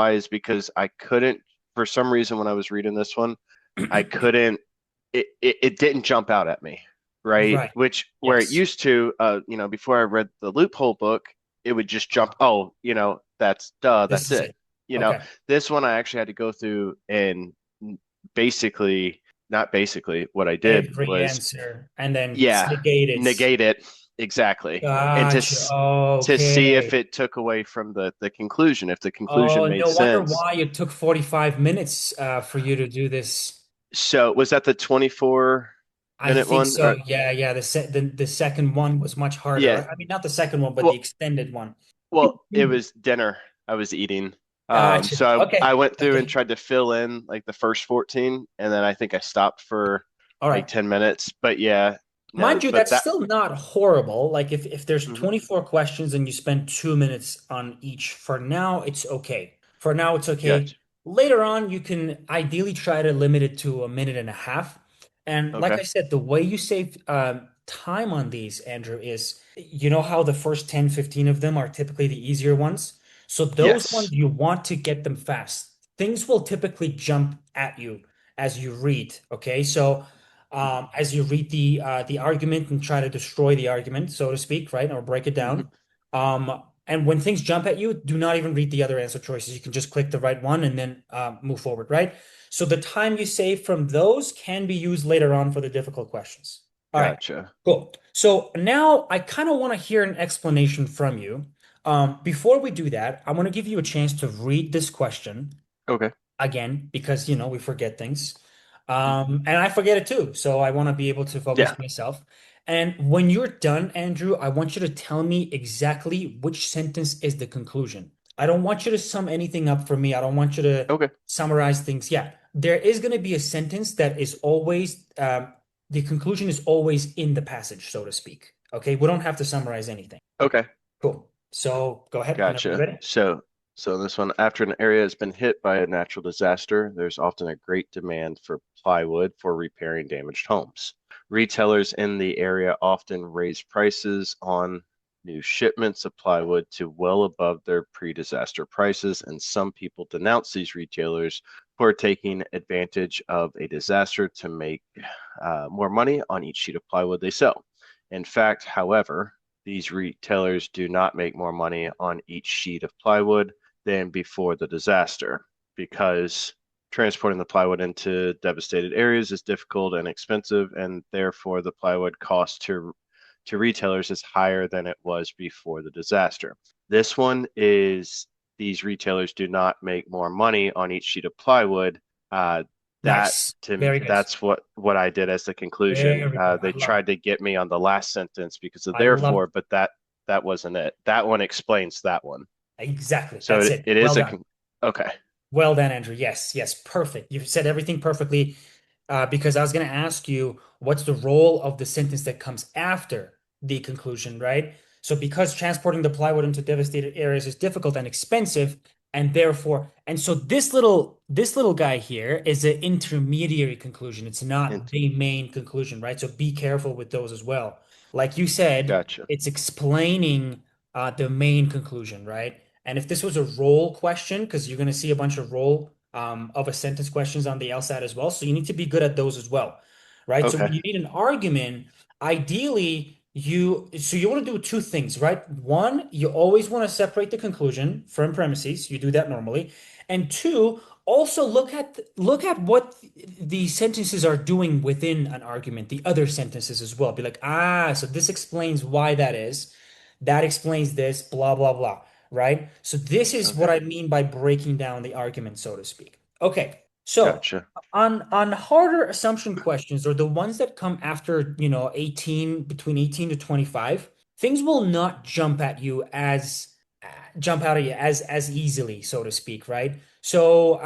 why is because I couldn't, for some reason, when I was reading this one, I couldn't, it didn't jump out at me, right? Right. Which, where it Yes. used to, before I read the loophole book, it would just jump, oh, that's duh, This that's is it. it. You know, Okay. this one I actually had to go through and basically, not basically, what I did Every was, answer and then yeah, negate it. negate it exactly, and Gotcha. to see if Okay. it took away from the conclusion, if the conclusion Oh, made no wonder sense. why it took 45 minutes for you to do this. So was that the 24 I minute think one? so. Or Yeah, yeah. The second one was much harder. yeah, I mean, not the second one, but the well, extended one. it was dinner I was eating. Gotcha. So I Okay. went through and Okay. tried to fill in like the first 14, and then I think I stopped for All like right. 10 minutes. But yeah, no, Mind you, but that's that, still not horrible. Like if there's mhm, 24 questions and you spend 2 minutes on each, for now, it's okay. For now, it's okay. gotcha. Later on, you can ideally try to limit it to a minute and a half. And like Okay. I said, the way you save time on these, Andrew, is you know how the first 10, 15 of them are typically the easier ones. So those ones Yes. you want to get them fast. Things will typically jump at you as you read. Okay. So Mhm, as you read the argument and try to destroy the argument, so to speak, right, or break it mhm. down. And when things jump at you, do not even read the other answer choices. You can just click the right one and then move forward, right? So the time you save from those can be used later on for the difficult questions. All right, Gotcha. cool. So now I kind of want to hear an explanation from you. Before we do that, I want to give you a chance to read this question Okay. again because we forget things. Mhm. And I forget it too. So I want to be able to Yeah. focus myself. And when you're done, Andrew, I want you to tell me exactly which sentence is the conclusion. I don't want you to sum anything up for me. I don't want you to Okay. summarize things. Yeah, there is going to be a sentence that is always, the conclusion is always in the passage, so to speak. Okay, we don't have to summarize anything. Okay. Cool. So go ahead whenever you're Gotcha. ready. So this one, after an area has been hit by a natural disaster, there's often a great demand for plywood for repairing damaged homes. Retailers in the area often raise prices on new shipments of plywood to well above their pre-disaster prices, and some people denounce these retailers for taking advantage of a disaster to make more money on each sheet of plywood they sell. In fact, however, these retailers do not make more money on each sheet of plywood than before the disaster because transporting the plywood into devastated areas is difficult and expensive, and therefore the plywood cost to retailers is higher than it was before the disaster. This one is these retailers do not make more money on each sheet of plywood. Uh, that Nice. to Very good. that's what I did as the conclusion. Very good. I They love it. tried to get me on the last sentence because of I love it. therefore, but that wasn't it. That one explains that one. Exactly. So That's it, it. it Well is done. okay. Well done, Andrew. Yes, yes, perfect. You've said everything perfectly. Because I was going to ask you, what's the role of the sentence that comes after the conclusion, right? So, because transporting the plywood into devastated areas is difficult and expensive, and therefore, and so this little guy here is an intermediary conclusion. It's And not the main conclusion, right? So be careful with those as well. Like you said, gotcha. it's explaining the main conclusion, right? And if this was a role question, because you're going to see a bunch of role of a sentence questions on the LSAT as well. So you need to be good at those as well, right? So when Okay. you need an argument, ideally you want to do two things, right? One, you always want to separate the conclusion from premises. You do that normally. And two, also look at what the sentences are doing within an argument, the other sentences as well. Be like, so this explains why that is. That explains this, blah, blah, blah, right? So this is what Okay. I mean by breaking down the argument, so to speak. Okay, so Gotcha. on harder assumption questions or the ones that come after, 18, between 18 to 25, things will not jump out at you as easily, so to speak, right? So,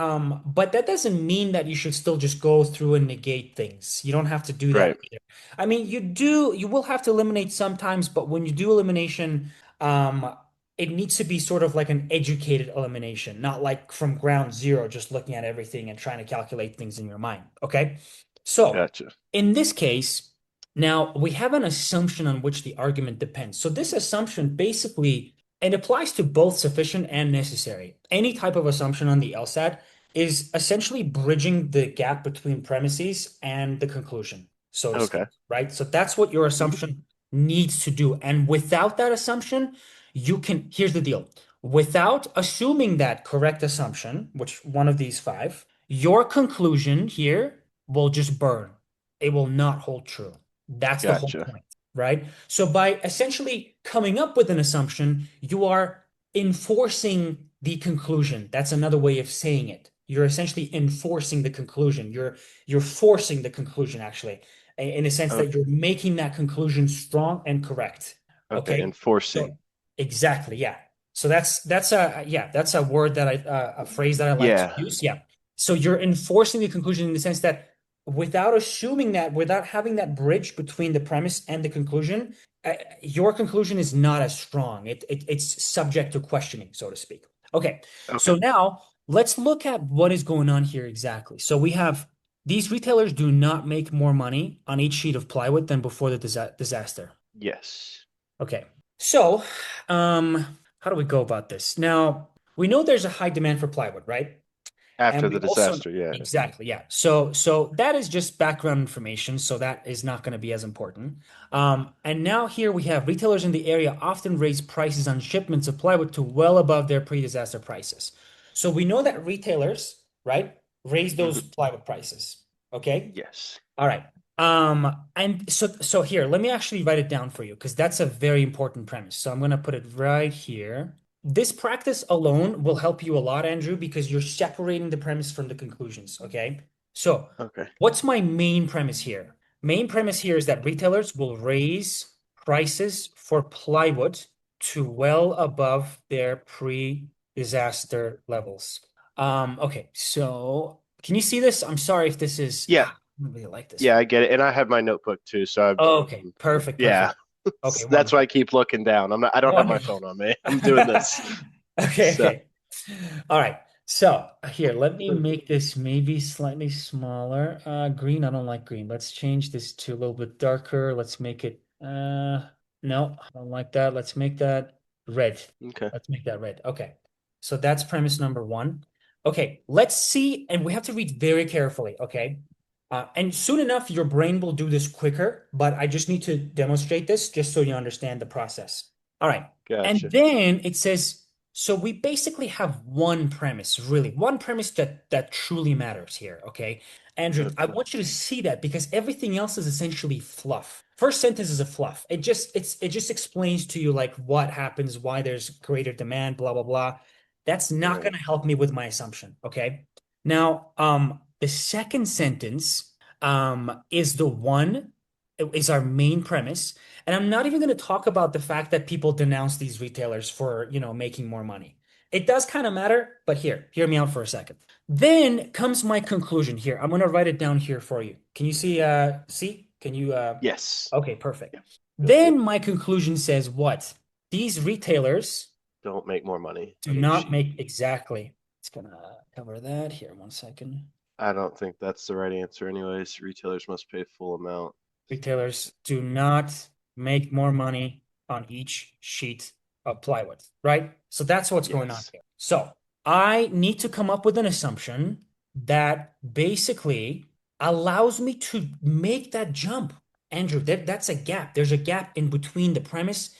but that doesn't mean that you should still just go through and negate things. You don't have to do that Right. either. I mean, you will have to eliminate sometimes, but when you do elimination, um, it needs to be sort of like an educated elimination, not like from ground zero, just looking at everything and trying to calculate things in your mind. Okay. So Gotcha. in this case, now we have an assumption on which the argument depends. So this assumption basically It applies to both sufficient and necessary. Any type of assumption on the LSAT is essentially bridging the gap between premises and the conclusion, so to Okay. speak, right? So that's what your Mhm. assumption needs to do. And without that assumption, here's the deal. Without assuming that correct assumption, which one of these five, your conclusion here will just burn. It will not hold true. That's the whole Gotcha. point, right? So by essentially coming up with an assumption, you are enforcing the conclusion. That's another way of saying it. You're essentially enforcing the conclusion. You're forcing the conclusion actually, in a sense Okay. that you're making that conclusion strong and correct. Okay. Okay? Enforcing. So exactly, yeah. So that's a yeah, that's a word that I a phrase that I like to Yeah. use. Yeah. So you're enforcing the conclusion in the sense that without assuming that, without having that bridge between the premise and the conclusion, your conclusion is not as strong. It's subject to questioning, so to speak. Okay, Okay. so now let's look at what is going on here exactly. So we have these retailers do not make more money on each sheet of plywood than before the disaster. Yes. Okay, so how do we go about this? Now, we know there's a high demand for plywood, right? And After we the also disaster. Yeah. exactly, yeah. So that is just background information, so that is not going to be as important. And now here we have retailers in the area often raise prices on shipments of plywood to well above their pre-disaster prices. So we know that retailers, right, raise those Hmm. plywood prices. Okay? Yes. All right. And so here, let me actually write it down for you because that's a very important premise. So I'm going to put it right here. This practice alone will help you a lot, Andrew, because you're separating the premise from the conclusions. Okay. So Okay. what's my main premise here? Main premise here is that retailers will raise prices for plywood to well above their pre-disaster levels. Okay, so can you see this? I'm sorry if this is Yeah. I don't really like this Yeah, one. I get it. And I have my notebook too. So Oh, okay, perfect, yeah. perfect. Okay, That's why wonderful. I keep looking down. I don't have my Wonderful. phone on me. I'm doing this. Okay, So okay. All right. So here, let me make this maybe slightly smaller. Green, I don't like green. Let's change this to a little bit darker. Let's make it no, I don't like that. Let's make that red. okay. Let's make that red. Okay. So that's premise number one. Okay, let's see, and we have to read very carefully, okay? And soon enough, your brain will do this quicker, but I just need to demonstrate this just so you understand the process. All right. And Gotcha. then it says, so we basically have one premise, really, one premise that truly matters here, okay? Andrew, I Okay. want you to see that because everything else is essentially fluff. First sentence is a fluff. It just explains to you like what happens, why there's greater demand, blah blah blah. That's not going Right. to help me with my assumption, okay? Now, the second sentence is the one is our main premise. And I'm not even going to talk about the fact that people denounce these retailers for, making more money. It does kind of matter, but here, hear me out for a second. Then comes my conclusion here. I'm going to write it down here for you. Can you see? Can you Yes. okay, perfect. Yeah. Yep. Yep. Then my conclusion says what? These retailers Don't make more money do on each not sheet. make exactly. It's gonna cover that here. One second. I don't think that's the right answer, anyways. Retailers must pay full amount. Retailers do not make more money on each sheet of plywood, right? So that's what's going on Yes. here. So I need to come up with an assumption that basically allows me to make that jump. Andrew, that's a gap. There's a gap in between the premise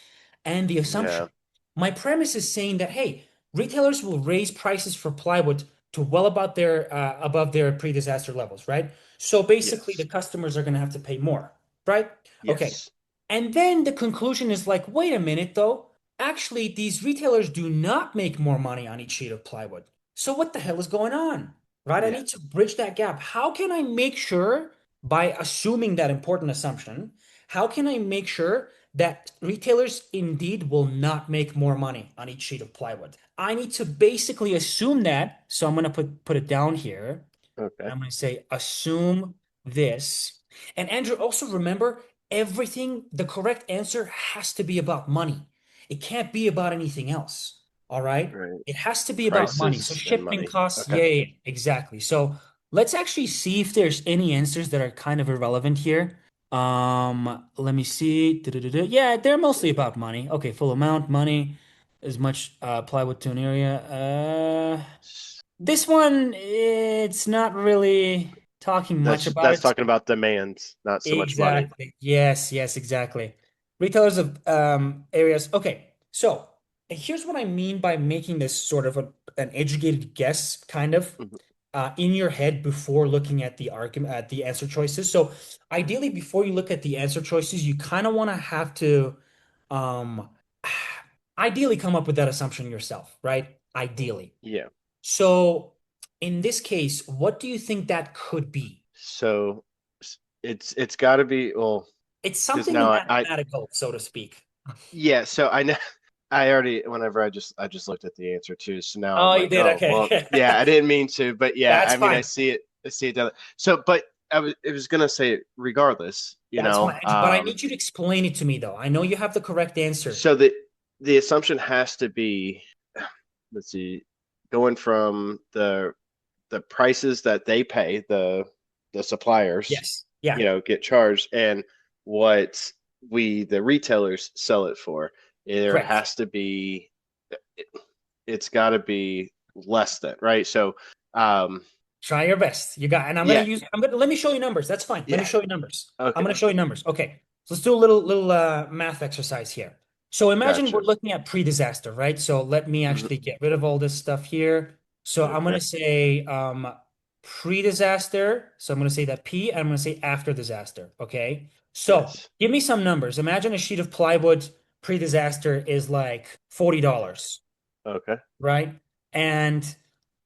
and the assumption. Yeah. My premise is saying that, hey, retailers will raise prices for plywood to well above their pre-disaster levels, right? So basically, the Yes. customers are going to have to pay more, right? Okay. Yes. And then the conclusion is like, wait a minute, though. Actually, these retailers do not make more money on each sheet of plywood. So what the hell is going on? Right? I Yeah. need to bridge that gap. How can I make sure, by assuming that important assumption, how can I make sure that retailers indeed will not make more money on each sheet of plywood? I need to basically assume that. So I'm going to put it down here. And Okay. I'm going to say, assume this. And Andrew, also remember, everything, the correct answer has to be about money. It can't be about anything else. All right? Right. It has to be about money. So Prices and shipping money. costs, Okay. yeah, yeah, yeah, exactly. So let's actually see if there's any answers that are kind of irrelevant here. Let me see. Yeah, they're mostly about money. Okay, full amount, money. as much plywood to an area. This one, it's not really talking much about That's it. talking about demands, not so much money. Exactly. Yes, yes, exactly. Retailers of areas. Okay, so here's what I mean by making this sort of an educated guess, kind of Mhm. in your head before looking at the argument at the answer choices. So ideally, before you look at the answer choices, you kind of want to have to um ideally come up with that assumption yourself, right? Ideally. Yeah. So in this case, what do you think that could be? So it's got to be well It's because something now I mathematical, so to speak. yeah. So I know I already whenever I just looked at the answer too. So now I'm Oh, you like, did? oh well, Okay. yeah. I didn't mean to, but yeah. That's I mean, fine. I see it down. So, but I was gonna say regardless, you That's know. fine. But I need you to explain it to me, though. I know you have the correct answer. So the assumption has to be, let's see, going from the prices that they pay the suppliers, Yes. Yeah, you know, get charged and what we the retailers sell it for. There correct. has to be it, it's got to be less than, right? So Try your best. You got, and yeah, let me show you numbers. That's fine. Let me yeah, show you numbers. I'm okay, gonna show you numbers. Okay. So let's do a little math exercise here. So imagine we're gotcha. looking at pre-disaster, right? So let me Mhm. actually get rid of all this stuff here. So I'm Okay, gonna say pre-disaster. So I'm gonna say that P and I'm gonna say after disaster. Okay. So yes, give me some numbers. Imagine a sheet of plywood pre-disaster is like $40, okay, right? And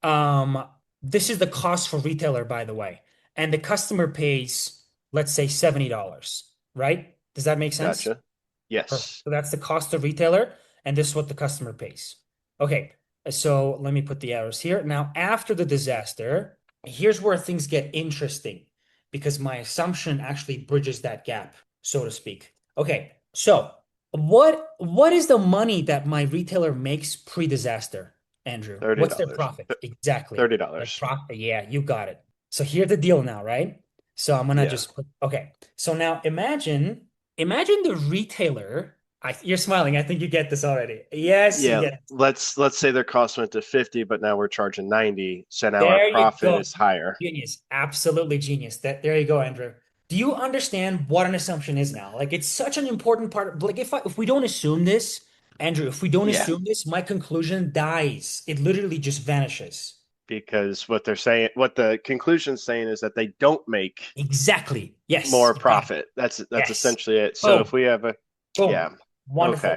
um, this is the cost for retailer, by the way. And the customer pays, let's say, $70, right? Does that make sense? gotcha, Perfect. yes, So that's the cost of retailer, and this is what the customer pays. Okay, so let me put the arrows here. Now, after the disaster, here's where things get interesting because my assumption actually bridges that gap, so to speak. Okay, so what is the money that my retailer makes pre-disaster, Andrew? thirty What's their dollars, profit? Exactly. Their $30, profit. Yeah, you got it. So here's the deal now, right? So I'm gonna yeah. just put, okay. So now imagine the retailer. You're smiling. I think you get this already. Yes, Yeah, yes. let's say their cost went to 50, but now we're charging 90, so now our There you profit go. is higher. Genius. Absolutely genius. There you go, Andrew. Do you understand what an assumption is now? Like it's such an important part. Like if we don't assume this, Andrew, if we don't Yeah, assume this, my conclusion dies. It literally just vanishes. because what they're saying, what the conclusion's saying is that they don't make Exactly. Yes, more you got it. profit. That's Yes. essentially it. So if Boom. we have a Boom. yeah, okay. Wonderful.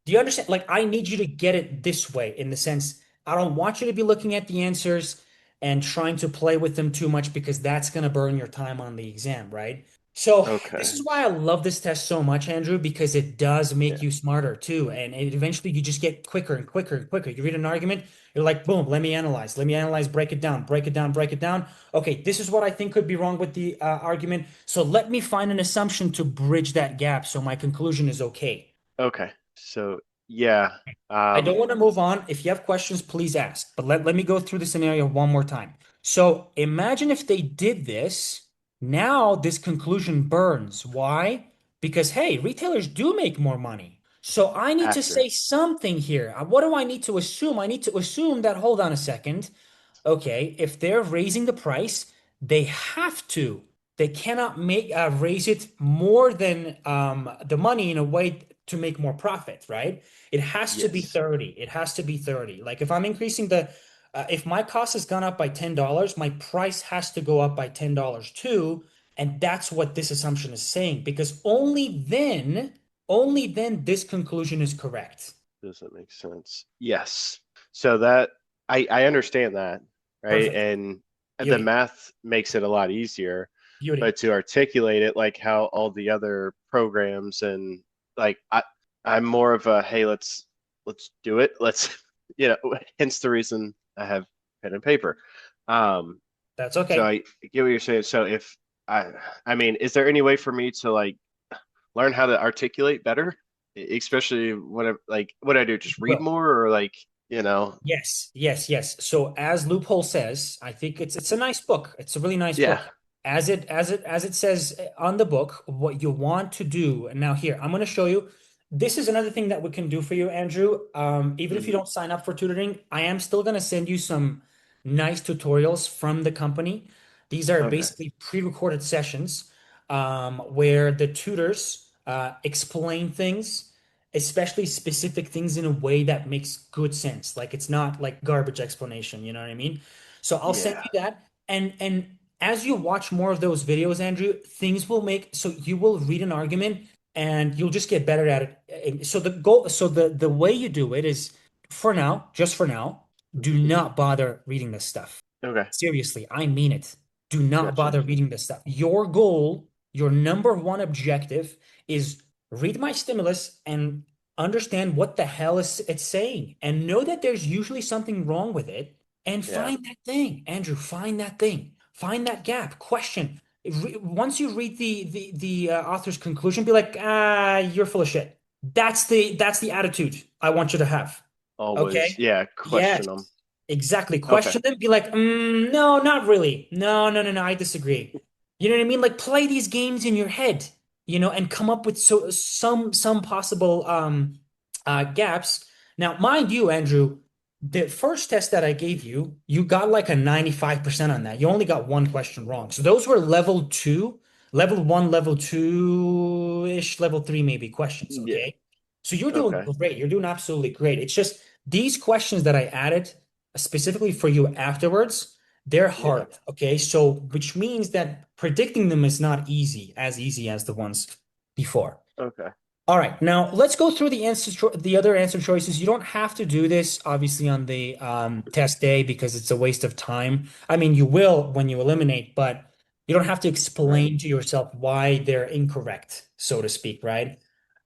Do you understand? Like, I need you to get it this way in the sense, I don't want you to be looking at the answers and trying to play with them too much because that's going to burn your time on the exam, right? So, this Okay. is why I love this test so much, Andrew, because it does make Yeah. you smarter too. And eventually you just get quicker and quicker and quicker. You read an argument, you're like, boom, let me analyze, break it down, break it down, break it down. Okay, this is what I think could be wrong with the argument. So, let me find an assumption to bridge that gap so my conclusion is okay. Okay. So yeah. I don't Um want to move on. If you have questions, please ask. But let me go through the scenario one more time. So imagine if they did this. Now this conclusion burns. Why? Because, hey, retailers do make more money. So I need to after. say something here. What do I need to assume? I need to assume that, hold on a second. Okay, if they're raising the price, they have to. They cannot make raise it more than the money in a way to make more profit, right? It has to be Yes. 30. It has to be 30. Like if I'm increasing if my cost has gone up by $10, my price has to go up by $10 too. And that's what this assumption is saying, because only then this conclusion is correct. Does that make sense? Yes. So that I understand that, right? Perfect. And the Beauty. math makes it a lot easier, Beauty. but to articulate it like how all the other programs and like I'm more of a hey, let's do it. Let's you know, hence the reason I have pen and paper. Um, That's so okay. I get what you're saying. So if I I mean, is there any way for me to like learn how to articulate better, especially when I like what I do, just read Well, more or like you know, yes, yes, yes. So as Loophole says, I think it's a nice book. It's a really nice yeah, book. As it says on the book, what you want to do. And now here, I'm going to show you. this is another thing that we can do for you, Andrew. Even if you Hmm. don't sign up for tutoring, I am still going to send you some nice tutorials from the company. These are Okay. basically pre-recorded sessions where the tutors explain things, especially specific things in a way that makes good sense. Like it's not like garbage explanation, you know what I mean? So I'll send Yeah. you that. And as you watch more of those videos, Andrew, things will make so you will read an argument and you'll just get better at it. And so the goal, so the way you do it is for now, just for now, do not bother reading this stuff. Okay. Seriously, I mean it. Do not Gotcha. bother reading this stuff. Your goal, your number one objective is read my stimulus and understand what the hell is it's saying and know that there's usually something wrong with it and Yeah. find that thing. Andrew, find that thing. Find that gap. Question. Once you read the author's conclusion, be like, ah, you're full of shit. That's the attitude I want you to have. Always, Okay? yeah, Yes, question them. exactly. Okay. Question them. Be like, no, not really. No, no, no, no. I disagree. You know what I mean? Like play these games in your head, and come up with some possible gaps. Now, mind you, Andrew, the first test that I gave you, you got like a 95% on that. You only got one question wrong. So those were level two, level one, level two-ish, level three maybe questions, Yeah. okay? So you're doing Okay. great. You're doing absolutely great. It's just these questions that I added specifically for you afterwards, they're Yeah. hard, okay? So which means that predicting them is not easy as the ones before. Okay. All right, now let's go through the other answer choices. You don't have to do this obviously on the test day because it's a waste of time. I mean, you will when you eliminate, but you don't have to Right. explain to yourself why they're incorrect, so to speak, right?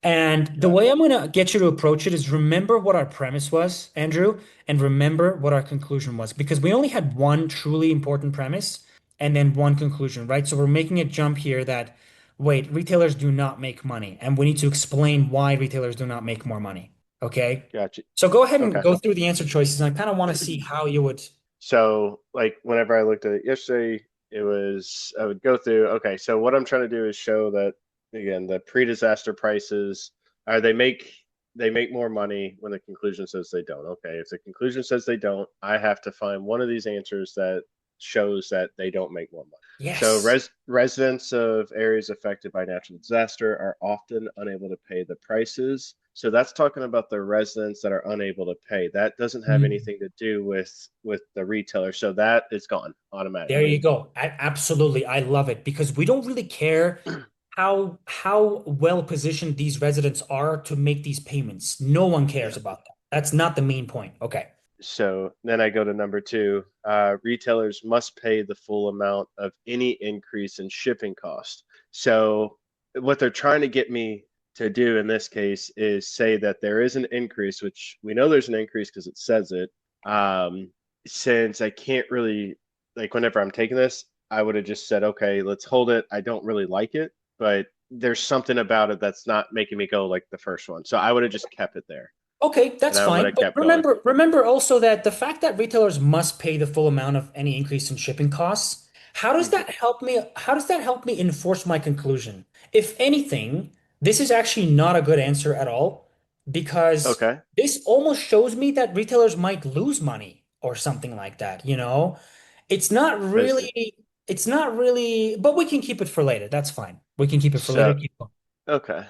And the way Gotcha. I'm going to get you to approach it is remember what our premise was, Andrew, and remember what our conclusion was because we only had one truly important premise and then one conclusion, right? So we're making a jump here that wait, retailers do not make money, and we need to explain why retailers do not make more money. Okay. Gotcha. So go ahead and Okay. go through the answer choices. And I kind of want to see how you would. So, like, whenever I looked at it yesterday, I would go through, okay, so what I'm trying to do is show that, again, the pre-disaster prices are they make more money when the conclusion says they don't. Okay, if the conclusion says they don't, I have to find one of these answers that shows that they don't make more money. So, Yes. residents of areas affected by natural disaster are often unable to pay the prices. So that's talking about the residents that are unable to pay. That doesn't have Mm. anything to do with the retailer. So that is gone There you automatically. go. Absolutely. I love it because we don't really care how well positioned these residents are to make these payments. No one cares Yeah. about that. That's not the main point. Okay. So then I go to number two. Retailers must pay the full amount of any increase in shipping cost. So what they're trying to get me to do in this case is say that there is an increase, which we know there's an increase because it says it. Um, since I can't really, like, whenever I'm taking this, I would have just said, okay, let's hold it. I don't really like it, but there's something about it that's not making me go like the first one. So I would have just kept it there Okay, and that's I would fine. have But kept going. remember also that the fact that retailers must pay the full amount of any increase in shipping costs, how does Mhm. that help me? How does that help me enforce my conclusion? If anything, this is actually not a good answer at all because Okay. this almost shows me that retailers might lose money or something like that, you know? It's not I see. really, it's not really, but we can keep it for later. That's fine. We can keep it for later. So, Keep going. okay.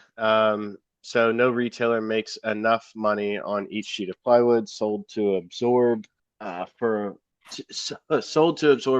So no retailer makes enough money on each sheet of plywood sold to absorb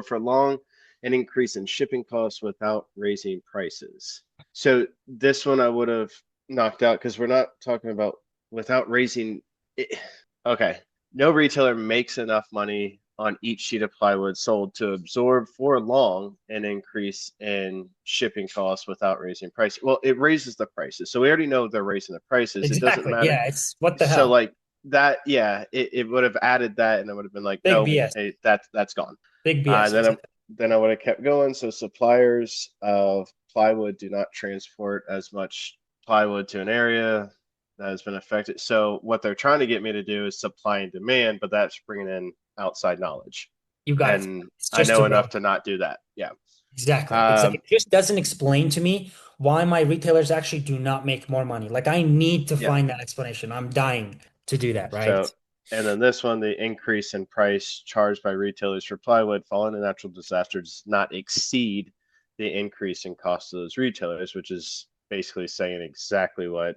for long an increase in shipping costs without raising prices. So this one I would have knocked out because we're not talking about without raising it. Okay. No retailer makes enough money on each sheet of plywood sold to absorb for long an increase in shipping costs without raising price. Well, it raises the prices. So we already know they're raising the prices. It doesn't Exactly. matter. Yeah, it's what the So hell? like that, yeah, it would have added that and it would have been like, Big nope, BS. hey, that's gone. Big Uh, BS. then I, Exactly. then I would have kept going. So suppliers of plywood do not transport as much plywood to an area that has been affected. So what they're trying to get me to do is supply and demand, but that's bringing in outside knowledge, You got it. and It's I just know enough irrelevant. to not do that. Yeah. Exactly. It's like Um, it just doesn't explain to me why my retailers actually do not make more money. Like I need to Yeah. find that explanation. I'm dying to do that, So, right? and then this one, the increase in price charged by retailers for plywood following a natural disaster does not exceed the increase in cost of those retailers, which is basically saying exactly what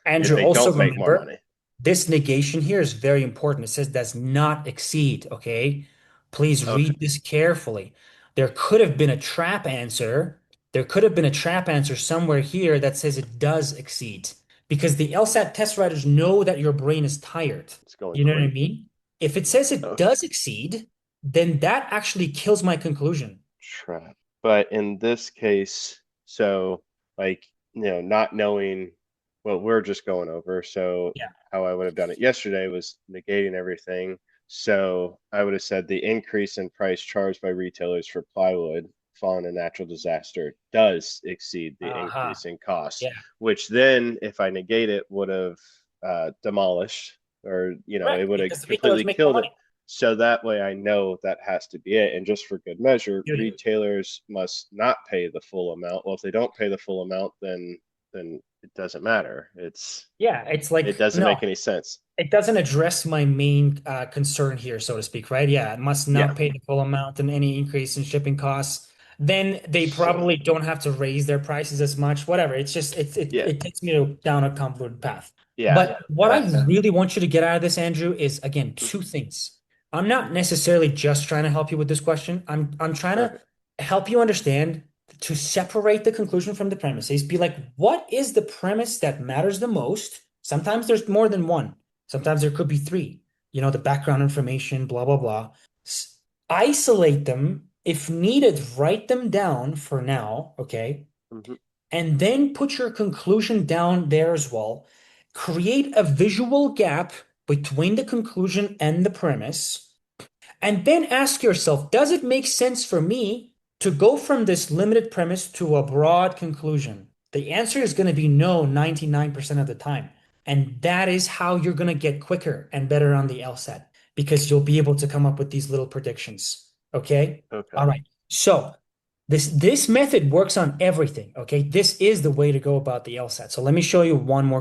Andrew, they also don't make more remember money. this negation here is very important. It says does not exceed, okay? Please Okay, read this carefully. There could have been a trap answer. There could have been a trap answer somewhere here that says it does exceed because the LSAT test writers know that your brain is tired. it's going You know what I crazy. mean? If it says it Okay, does exceed, then that actually kills my conclusion. trap. But in this case, so like, not knowing what we're just going over. So Yeah. how I would have done it yesterday was negating everything. So I would have said the increase in price charged by retailers for plywood following a natural disaster does exceed the Aha. increase in cost, Yeah. which then, if I negate it, would have demolished, or it Correct. would have Because the retailers completely make more killed it. money. So that way I know that has to be it. And just for good measure, Beautiful. retailers must not pay the full amount. Well, if they don't pay the full amount, then it doesn't matter. Yeah, it's It like doesn't no. make any sense. It doesn't address my main concern here, so to speak, right? Yeah, it must Yeah. not pay the full amount and any increase in shipping costs. Then they So probably don't have to raise their prices as much, whatever. It's just yeah, it takes me down a convoluted path. yeah. But what I really want you to get out of this, Andrew, is again two things. I'm not necessarily just trying to help you with this question. I'm trying to Okay. help you understand to separate the conclusion from the premises. Be like, what is the premise that matters the most? Sometimes there's more than one. Sometimes there could be three, the background information, blah, blah, blah. Isolate them. If needed, write them down for now, okay? Hmm. And then put your conclusion down there as well. Create a visual gap between the conclusion and the premise. And then ask yourself, does it make sense for me to go from this limited premise to a broad conclusion? The answer is going to be no 99% of the time. And that is how you're going to get quicker and better on the LSAT because you'll be able to come up with these little predictions. Okay? All Okay. right. So this method works on everything. Okay? This is the way to go about the LSAT. So let me show you one more